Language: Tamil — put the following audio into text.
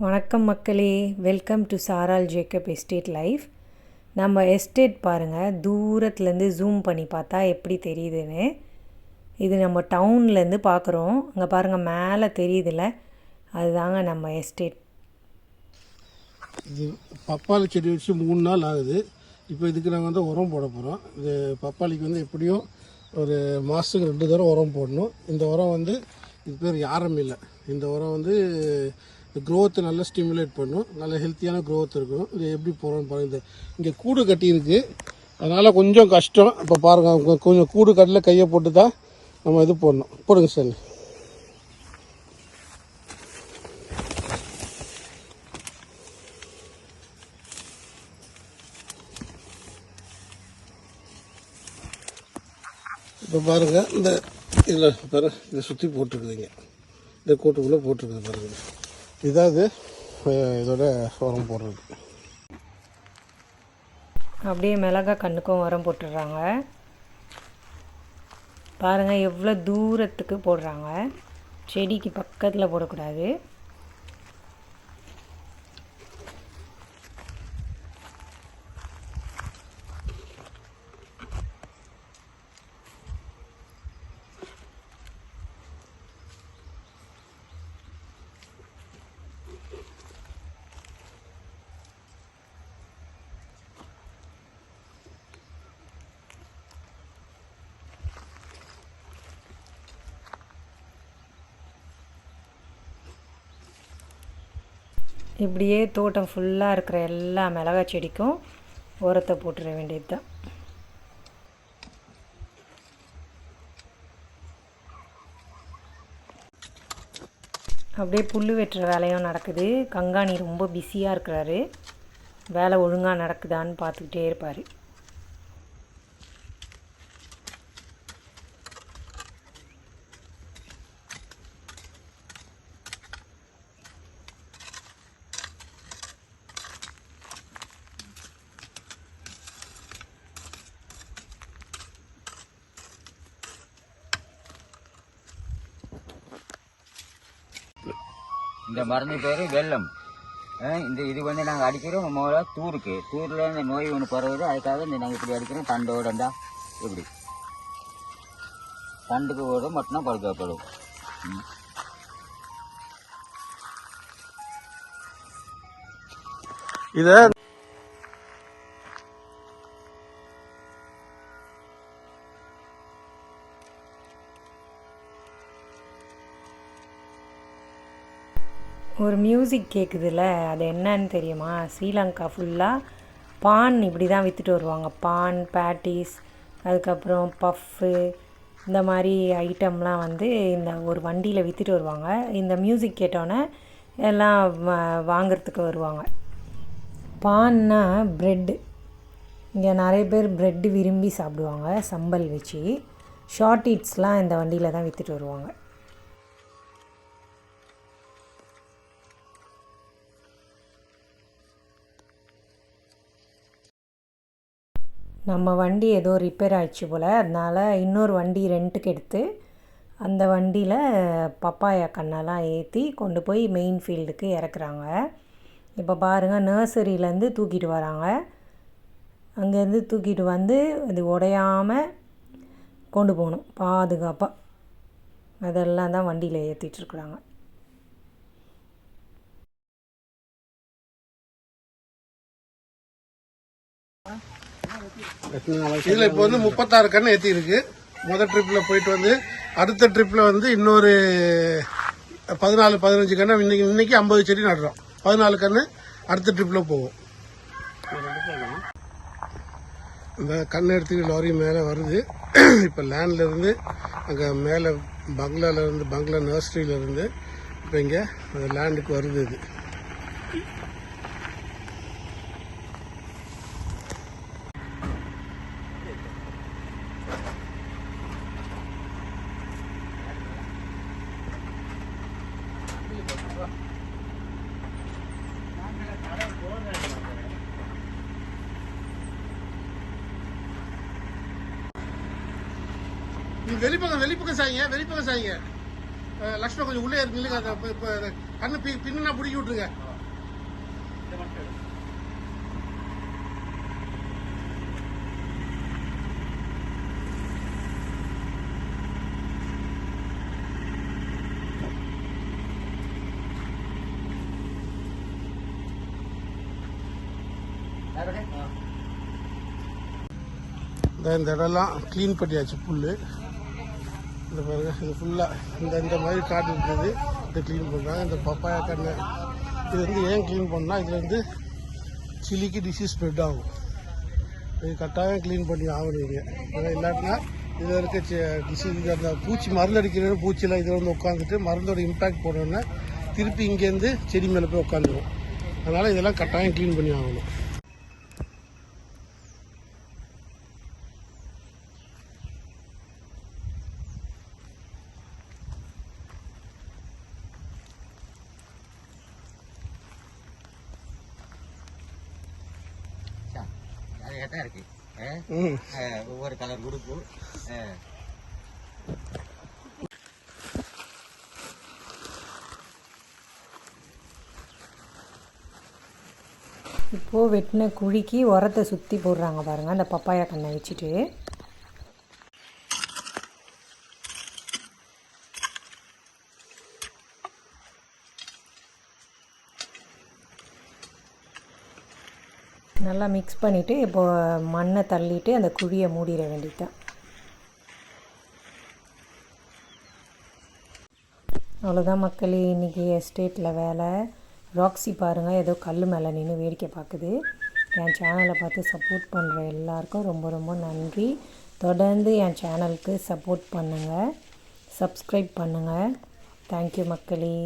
வணக்கம் மக்களே, வெல்கம் டு சாரால் ஜேக்கப் எஸ்டேட் லைஃப். நம்ம எஸ்டேட் பாருங்கள், தூரத்துலேருந்து ஜூம் பண்ணி பார்த்தா எப்படி தெரியுதுன்னு. இது நம்ம டவுன்லேருந்து பார்க்குறோம். அங்கே பாருங்கள், மேலே தெரியுதுல்ல, அதுதாங்க நம்ம எஸ்டேட். இது பப்பாளி செடி வச்சு 3 நாள் ஆகுது. இப்போ இதுக்கு நாங்கள் வந்து உரம் போட போகிறோம். இது பப்பாளிக்கு வந்து எப்படியும் ஒரு மாதத்துக்கு 2 தடவை உரம் போடணும். இந்த உரம் வந்து இது பேர் யாரம் இல்லை. இந்த உரம் வந்து க்ரோத்தை நல்லா ஸ்டிமுலேட் பண்ணும், நல்ல ஹெல்த்தியான க்ரோத் இருக்கும். இது எப்படி போகிறோன்னு பாருங்கள். இங்கே கூடு கட்டியிருக்கு, அதனால் கொஞ்சம் கஷ்டம். இப்போ பாருங்கள், கொஞ்சம் கூடு கட்டில் கையை போட்டு தான் நம்ம இது போடணும். போடுங்க சார். இப்போ பாருங்கள், இந்த இதில் பாருங்கள், இதை சுற்றி போட்டிருக்குதுங்க. இந்த கூட்டுக்குள்ளே போட்டிருக்குது பாருங்கள். இதாவது இதோட உரம் போடுறது. அப்படியே மிளகாய் கண்ணுக்கும் உரம் போட்டுடுறாங்க. பாருங்கள் எவ்வளோ தூரத்துக்கு போடுறாங்க. செடிக்கு பக்கத்தில் போடக்கூடாது. இப்படியே தோட்டம் ஃபுல்லாக இருக்கிற எல்லா மிளகாய் செடிக்கும் உரத்தை போட்டுற வேண்டியது தான். அப்படியே புல் வெட்டுற வேலையும் நடக்குது. கங்காணி ரொம்ப பிஸியாக இருக்கிறாரு. வேலை ஒழுங்காக நடக்குதான்னு பார்த்துக்கிட்டே இருப்பார். இந்த மருந்து பேர் வெள்ளம். இந்த இது வந்து நாங்கள் அடிக்கிறோம் முதல்ல தூரில் இந்த நோய் ஒன்று பரவுது. அதுக்காக இந்த நாங்கள் இப்படி அடிக்கிறோம். தண்டோட இருந்தா இப்படி தண்டுக்கு ஓட மட்டும்தான் பழுக்கப்படும். இதை ஒரு மியூசிக் கேட்குதுல்ல, அது என்னன்னு தெரியுமா? ஸ்ரீலங்கா ஃபுல்லாக பான் இப்படி தான் விற்றுட்டு வருவாங்க. பான், பேட்டிஸ், அதுக்கப்புறம் பஃப்பு, இந்த மாதிரி ஐட்டம்லாம் வந்து இந்த ஒரு வண்டியில் விற்றுட்டு வருவாங்க. இந்த மியூசிக் கேட்டோன்னே எல்லாம் வாங்கிறதுக்கு வருவாங்க. பான்னா ப்ரெட்டு. இங்கே நிறைய பேர் ப்ரெட்டு விரும்பி சாப்பிடுவாங்க சம்பல் வச்சு. ஷார்ட் ஈட்ஸ்லாம் இந்த வண்டியில் தான் விற்றுட்டு வருவாங்க. நம்ம வண்டி ஏதோ ரிப்பேர் ஆகிடுச்சு போல், அதனால் இன்னொரு வண்டி ரெண்ட்டுக்கு எடுத்து அந்த வண்டியில் பப்பாயா கண்ணெல்லாம் ஏற்றி கொண்டு போய் மெயின் ஃபீல்டுக்கு இறக்குறாங்க. இப்போ பாருங்கள், நர்சரியிலேருந்து தூக்கிட்டு வராங்க. அங்கேருந்து தூக்கிட்டு வந்து அது உடையாமல் கொண்டு போகணும் பாதுகாப்பாக. அதெல்லாம் தான் வண்டியில் ஏற்றிட்டுருக்குறாங்க. இதில் இப்போ வந்து 36 கன்று ஏற்றி இருக்கு. முதல் ட்ரிப்பில் போயிட்டு வந்து அடுத்த ட்ரிப்பில் வந்து இன்னொரு 14-15 கன்று. இன்னைக்கு 50 செடி நடுறோம். 14 கன்று அடுத்த ட்ரிப்பில் போகும். இந்த கன்று எடுத்துக்கிட்டு லாரி மேலே வருது. இப்போ லேண்ட்லேருந்து அங்கே மேலே பங்களா நர்சரியிலேருந்து இப்போ இங்கே லேண்டுக்கு வருது. இது வெளிப்பக்கம் சாய்ங்க. லட்சுமணன் கொஞ்சம் உள்ளே நில்லுங்க. இப்போ கண்ணு பின்னா பிடிக்கி விட்டுருங்க. இந்த இடம்லாம் க்ளீன் பண்ணியாச்சு. புல் இந்த பாருங்க, இது ஃபுல்லாக இந்த மாதிரி காடு இருக்குது. இதை க்ளீன் பண்ணுறாங்க. இந்த பப்பாயா கண்ணு இது வந்து ஏன் க்ளீன் பண்ணால் இதில் வந்து சிலிக்கு டிசீஸ் ஸ்ப்ரெட் ஆகும். இது கட்டாயம் க்ளீன் பண்ணி ஆகணுங்க. இல்லாட்டினா இதில் இருக்க டிசீஸ் அந்த பூச்சி மருந்து அடிக்கிற பூச்சியெல்லாம் இதில் வந்து உட்காந்துட்டு மருந்தோட இம்பேக்ட் போனோன்னா திருப்பி இங்கேருந்து செடி மேலே போய் உட்காந்துரும். அதனால் இதெல்லாம் கட்டாயம் க்ளீன் பண்ணி ஆகணும். தான் இருக்கு ஒவ்வொரு கலர் குரூப்பு. இப்போது வெட்டின குழிக்கு உரத்தை சுற்றி போடுறாங்க பாருங்கள், அந்த பப்பாயா கண்ணை வச்சுட்டு. நல்லா மிக்ஸ் பண்ணிவிட்டு இப்போது மண்ணை தள்ளிட்டு அந்த குழியை மூடிட வேண்டியதுதான். அவ்வளோதான் மக்களே, இன்றைக்கி எஸ்டேட்டில் வேலை. ராக்ஸி பாருங்கள், ஏதோ கல் மேலே நின்று வேடிக்கை பார்க்குது. என் சேனலை பார்த்து சப்போர்ட் பண்ணுற எல்லாருக்கும் ரொம்ப ரொம்ப நன்றி. தொடர்ந்து என் சேனலுக்கு சப்போர்ட் பண்ணுங்கள், சப்ஸ்கிரைப் பண்ணுங்கள். தேங்க்யூ மக்களே.